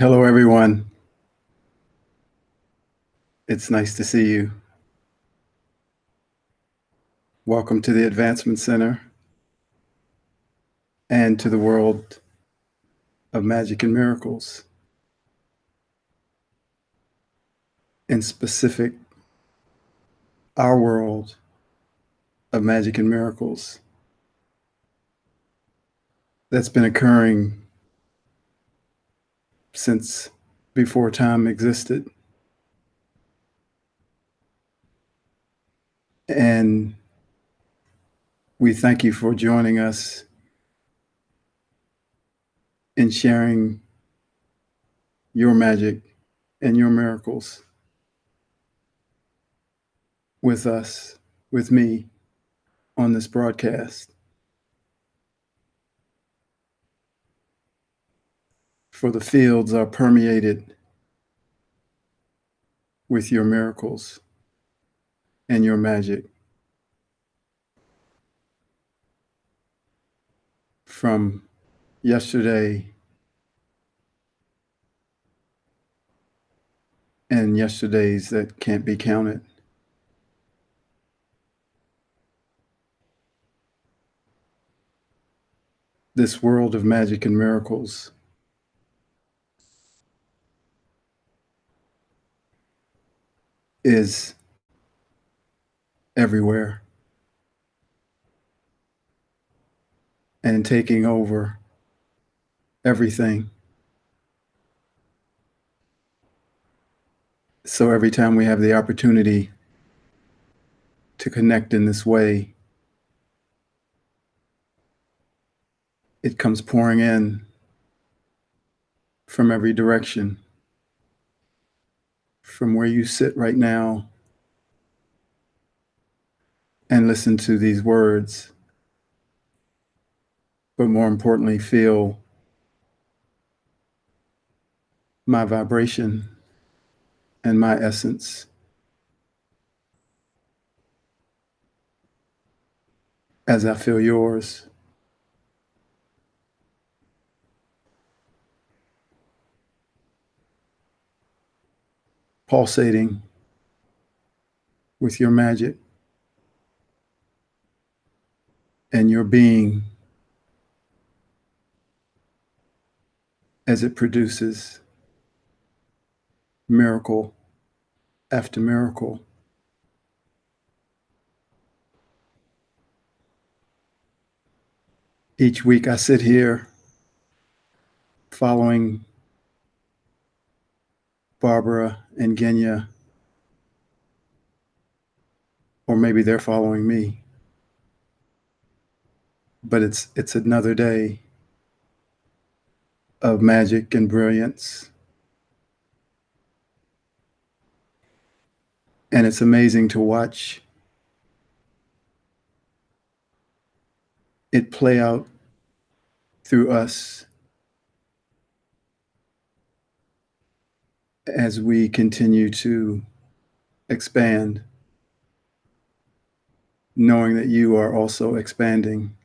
Hello, everyone. It's nice to see you. Welcome to the Advancement Center and to the world of magic and miracles. In specific, our world of magic and miracles that's been occurring since before time existed. And we thank you for joining us in sharing your magic and your miracles with us, with me, on this broadcast. For the fields are permeated with your miracles and your magic. From yesterday and yesterdays that can't be counted. This world of magic and miracles is everywhere and taking over everything. So every time we have the opportunity to connect in this way, it comes pouring in from every direction. From where you sit right now and listen to these words, but more importantly, feel my vibration and my essence as I feel yours. Pulsating with your magic and your being as it produces miracle after miracle. Each week I sit here following Barbara and Genya, or maybe they're following me. But it's another day of magic and brilliance. And it's amazing to watch it play out through us as we continue to expand, knowing that you are also expanding.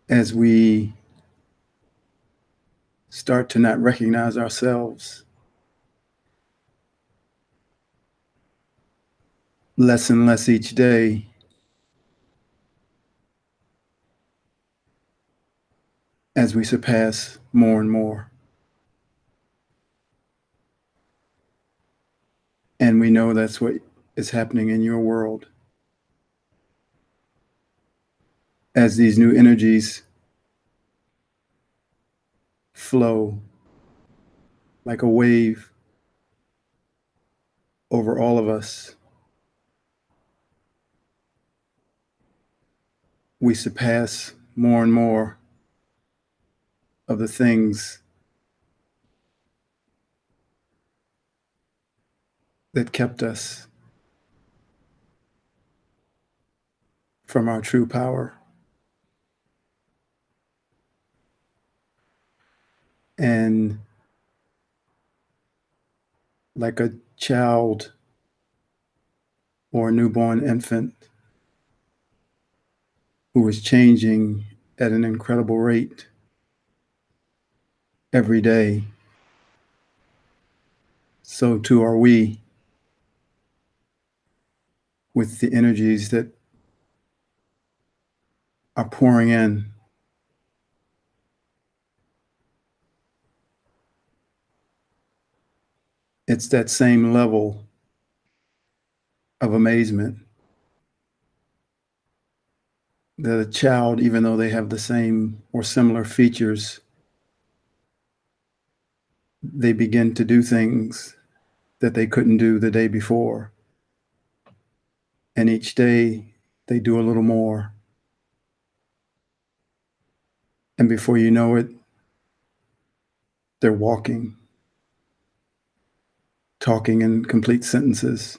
As we start to not recognize ourselves less and less each day, as we surpass more and more. And we know that's what is happening in your world. As these new energies flow like a wave over all of us, we surpass more and more of the things that kept us from our true power. And like a child or a newborn infant who is changing at an incredible rate, every day, so too are we with the energies that are pouring in. It's that same level of amazement that a child, even though they have the same or similar features, they begin to do things that they couldn't do the day before. And each day they do a little more. And before you know it, they're walking, talking in complete sentences.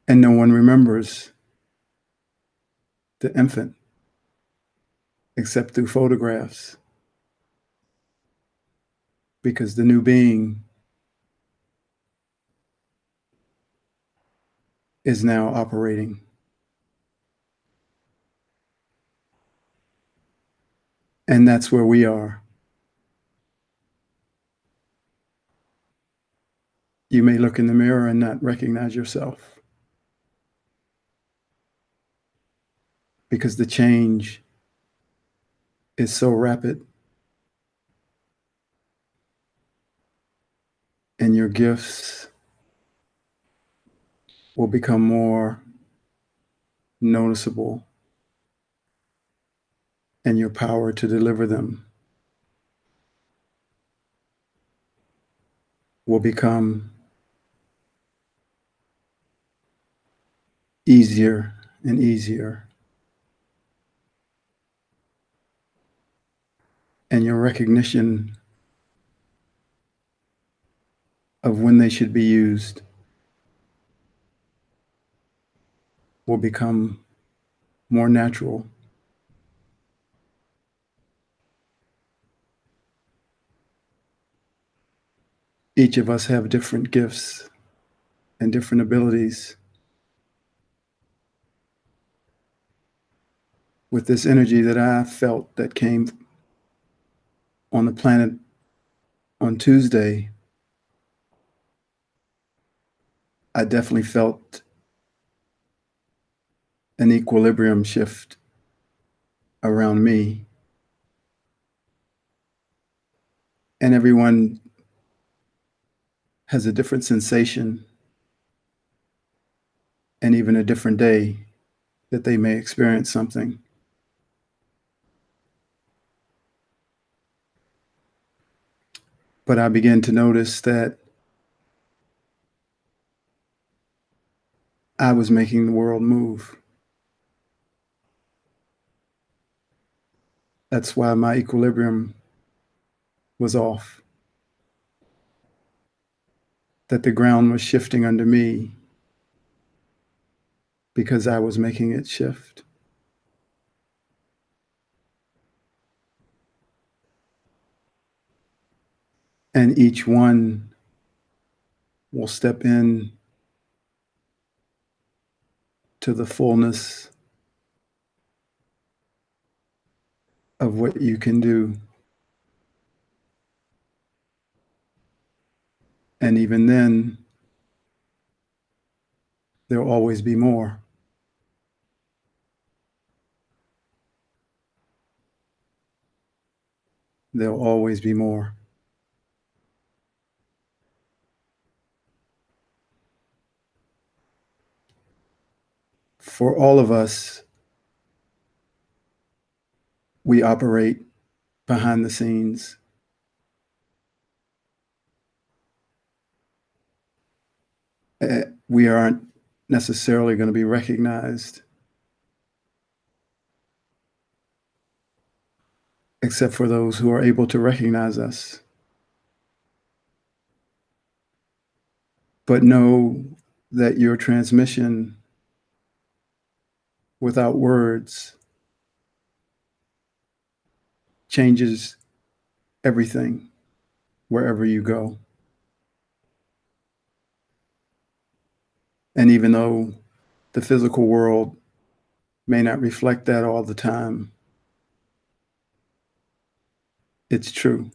And no one remembers the infant except through photographs, because the new being is now operating. And that's where we are. You may look in the mirror and not recognize yourself, because the change is so rapid, and your gifts will become more noticeable, and your power to deliver them will become easier and easier. And your recognition of when they should be used will become more natural. Each of us have different gifts and different abilities. With this energy that I felt that came on the planet on Tuesday, I definitely felt an equilibrium shift around me. And everyone has a different sensation and even a different day that they may experience something. But I began to notice that I was making the world move. That's why my equilibrium was off, that the ground was shifting under me because I was making it shift. And each one will step in to the fullness of what you can do. And even then, there'll always be more. There'll always be more. For all of us, we operate behind the scenes. We aren't necessarily going to be recognized, except for those who are able to recognize us. But know that your transmission without words changes everything wherever you go. And even though the physical world may not reflect that all the time, It's true.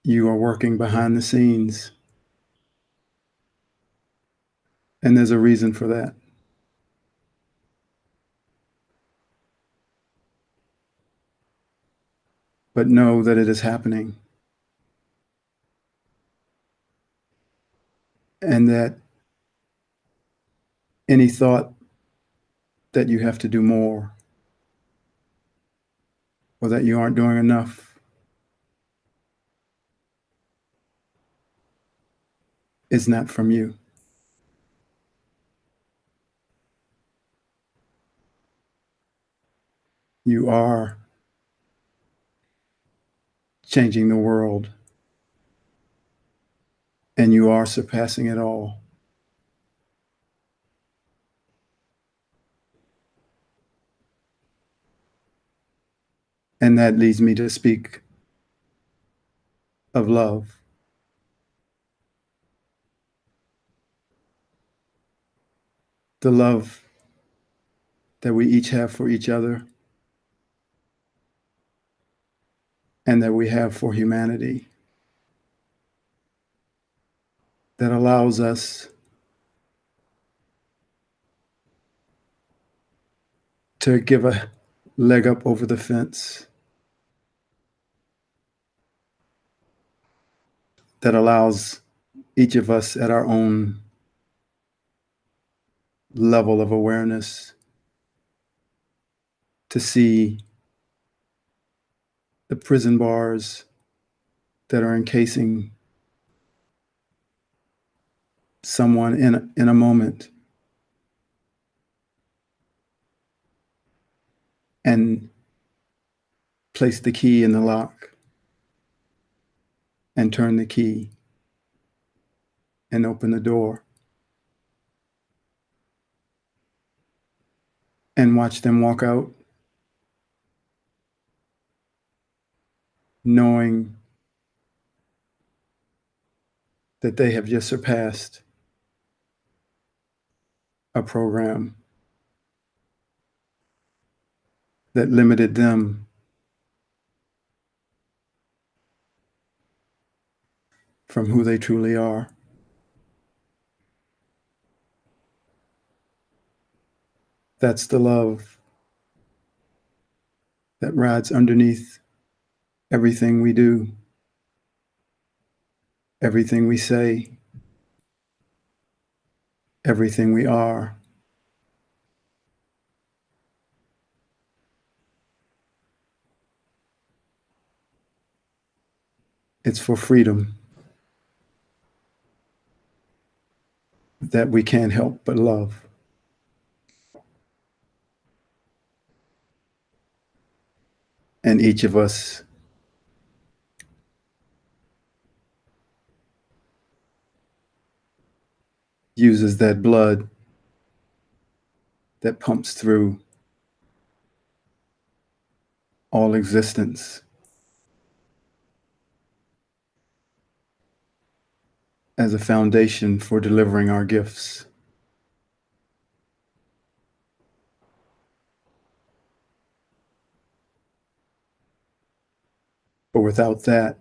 You are working behind the scenes, and there's a reason for that. But know that it is happening, and that any thought that you have to do more or that you aren't doing enough is not from you. You are changing the world, and you are surpassing it all. And that leads me to speak of love. The love that we each have for each other and that we have for humanity, that allows us to give a leg up over the fence, that allows each of us at our own level of awareness to see the prison bars that are encasing someone in a moment, and place the key in the lock and turn the key and open the door and watch them walk out, knowing that they have just surpassed a program that limited them from who they truly are. That's the love that rides underneath everything we do, everything we say, everything we are. It's for freedom that we can't help but love. And each of us uses that blood that pumps through all existence as a foundation for delivering our gifts. But without that,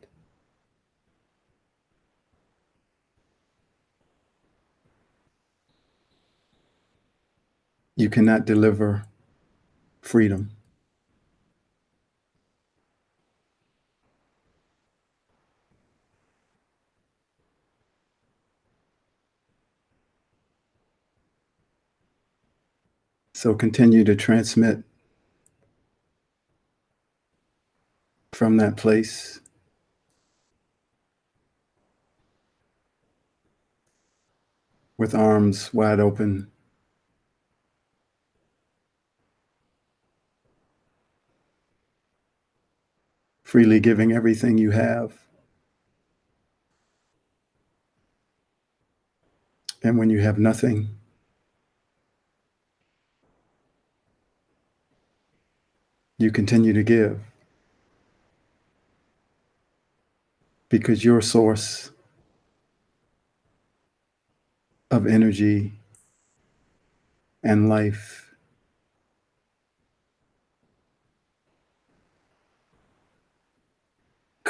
you cannot deliver freedom. So continue to transmit from that place, with arms wide open, freely giving everything you have. And when you have nothing, you continue to give, because your source of energy and life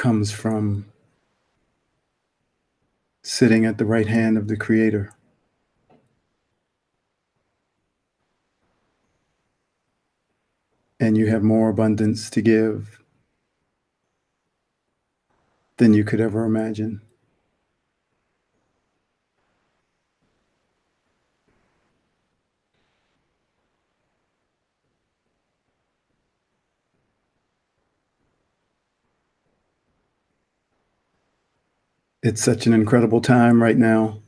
comes from sitting at the right hand of the Creator. And you have more abundance to give than you could ever imagine. It's such an incredible time right now.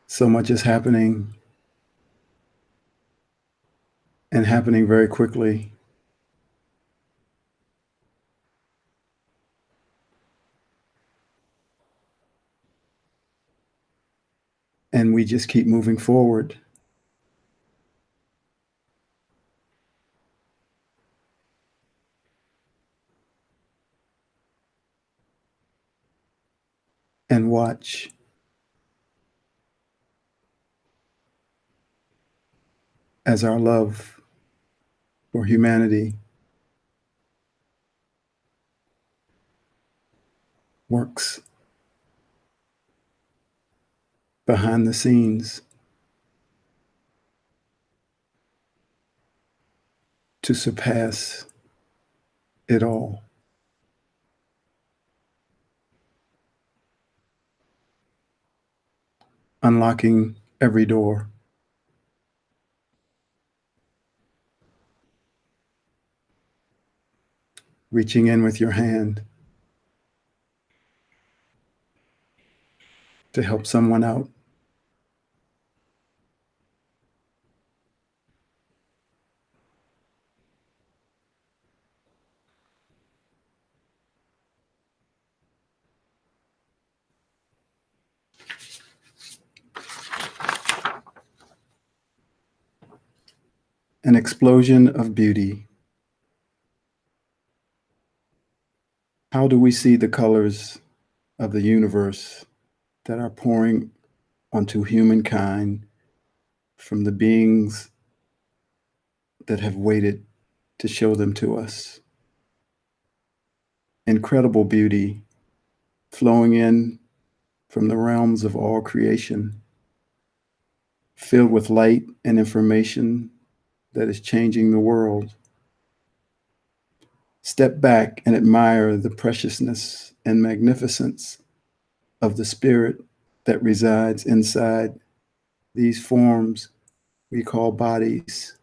So much is happening, and happening very quickly. And we just keep moving forward. And watch as our love for humanity works behind the scenes to surpass it all. Unlocking every door. Reaching in with your hand to help someone out. An explosion of beauty. How do we see the colors of the universe that are pouring onto humankind from the beings that have waited to show them to us? Incredible beauty flowing in from the realms of all creation, filled with light and information that is changing the world. Step back and admire the preciousness and magnificence of the spirit that resides inside these forms we call bodies,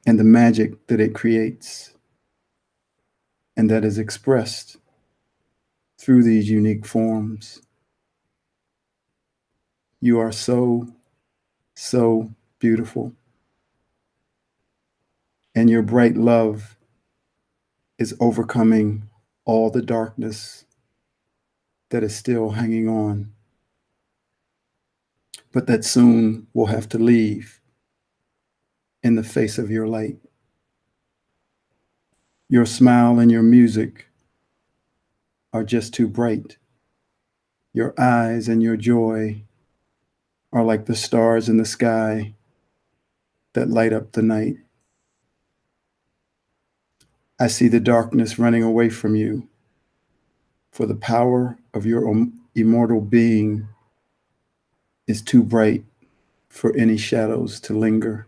and the magic that it creates and that is expressed through these unique forms. You are so, so beautiful. And your bright love is overcoming all the darkness that is still hanging on, but that soon will have to leave in the face of your light. Your smile and your music are just too bright. Your eyes and your joy are like the stars in the sky that light up the night. I see the darkness running away from you, for the power of your immortal being is too bright for any shadows to linger.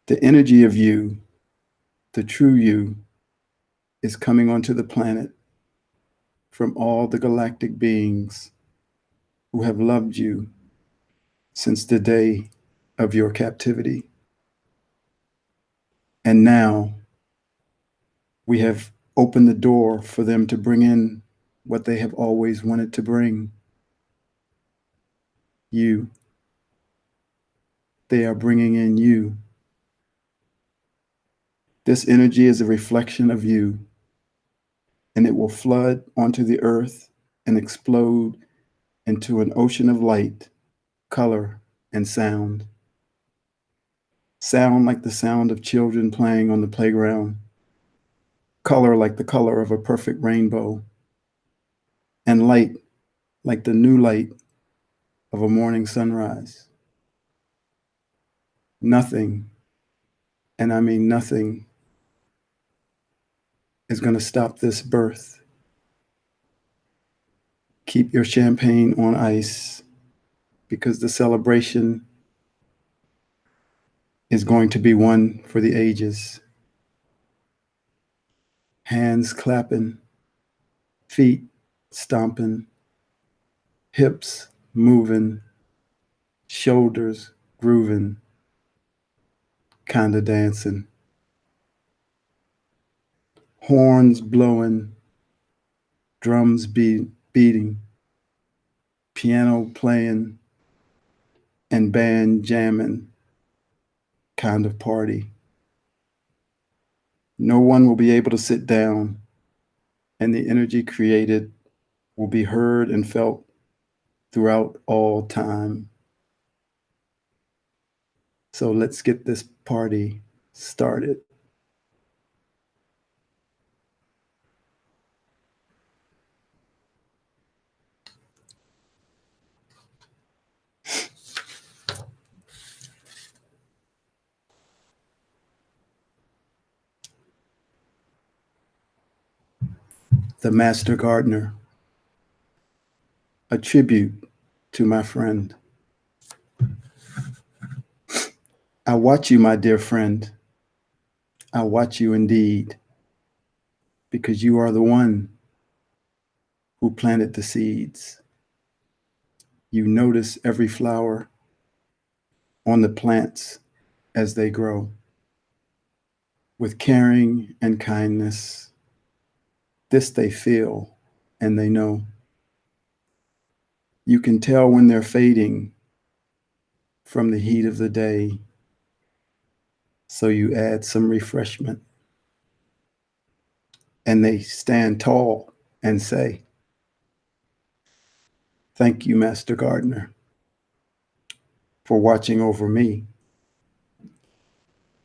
The energy of you, the true you, is coming onto the planet from all the galactic beings who have loved you since the day of your captivity. And now we have opened the door for them to bring in what they have always wanted to bring. You. They are bringing in you. This energy is a reflection of you, and it will flood onto the earth and explode into an ocean of light, color, and sound. Sound like the sound of children playing on the playground, color like the color of a perfect rainbow, and light like the new light of a morning sunrise. Nothing And I mean, nothing is going to stop this birth. Keep your champagne on ice because the celebration is going to be one for the ages. Hands clapping, feet stomping, hips moving, shoulders grooving, kinda dancing. Horns blowing, drums beating, piano playing, and band jamming kind of party. No one will be able to sit down, and the energy created will be heard and felt throughout all time. So let's get this party started. The Master Gardener, a tribute to my friend. I watch you, my dear friend. I watch you indeed, because you are the one who planted the seeds. You notice every flower on the plants as they grow. With caring and kindness, this they feel and they know. You can tell when they're fading from the heat of the day, so you add some refreshment. And they stand tall and say, "Thank you, Master Gardener, for watching over me.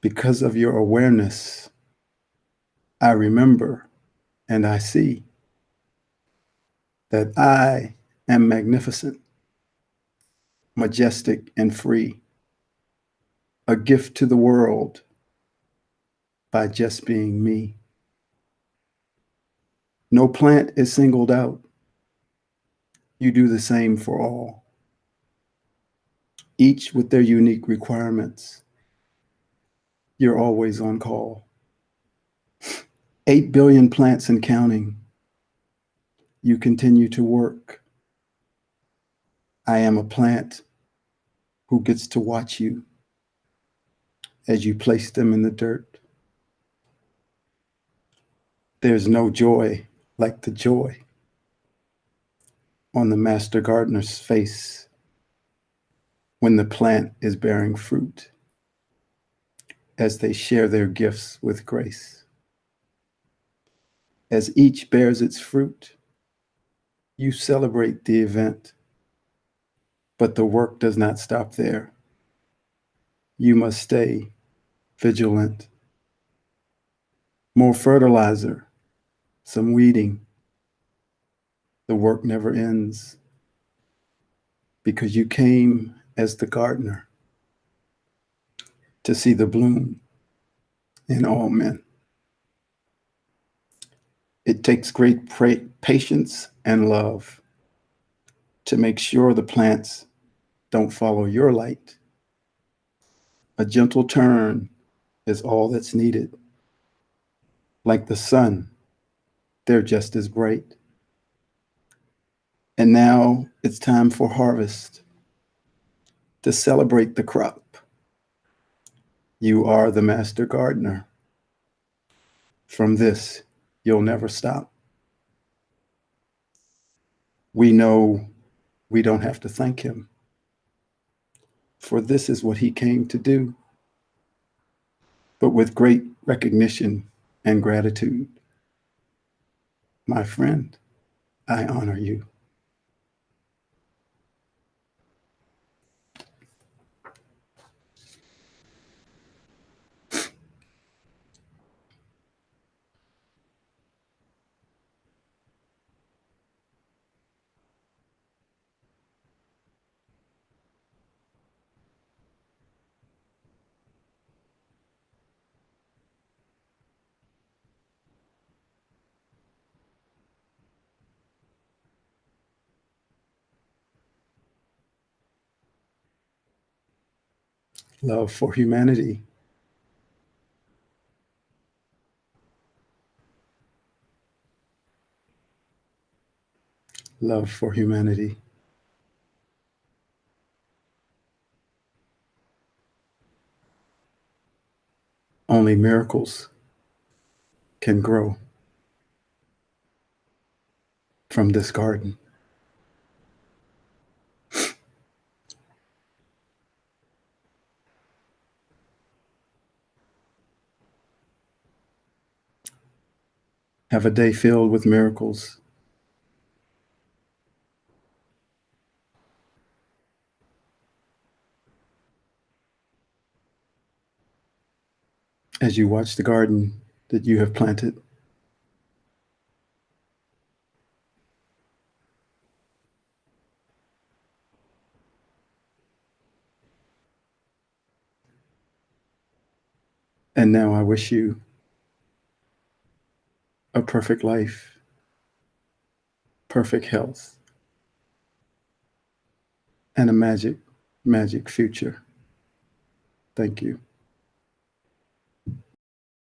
Because of your awareness, I remember and I see that I am magnificent, majestic, and free, a gift to the world by just being me. No plant is singled out. You do the same for all, each with their unique requirements. You're always on call. 8 billion plants and counting. You continue to work. I am a plant who gets to watch you as you place them in the dirt. There's no joy like the joy on the Master Gardener's face when the plant is bearing fruit as they share their gifts with grace. As each bears its fruit, you celebrate the event, but the work does not stop there. You must stay vigilant. More fertilizer, some weeding. The work never ends because you came as the gardener to see the bloom in all men. It takes great patience and love to make sure the plants don't follow your light. A gentle turn is all that's needed. Like the sun, they're just as bright. And now it's time for harvest to celebrate the crop. You are the Master Gardener. From this, you'll never stop. We know we don't have to thank him, for this is what he came to do. But with great recognition and gratitude, my friend, I honor you. love for humanity, love for humanity. Only miracles can grow from this garden. Have a day filled with miracles. As you watch the garden that you have planted. And now I wish you a perfect life, perfect health, and a magic, magic future. Thank you.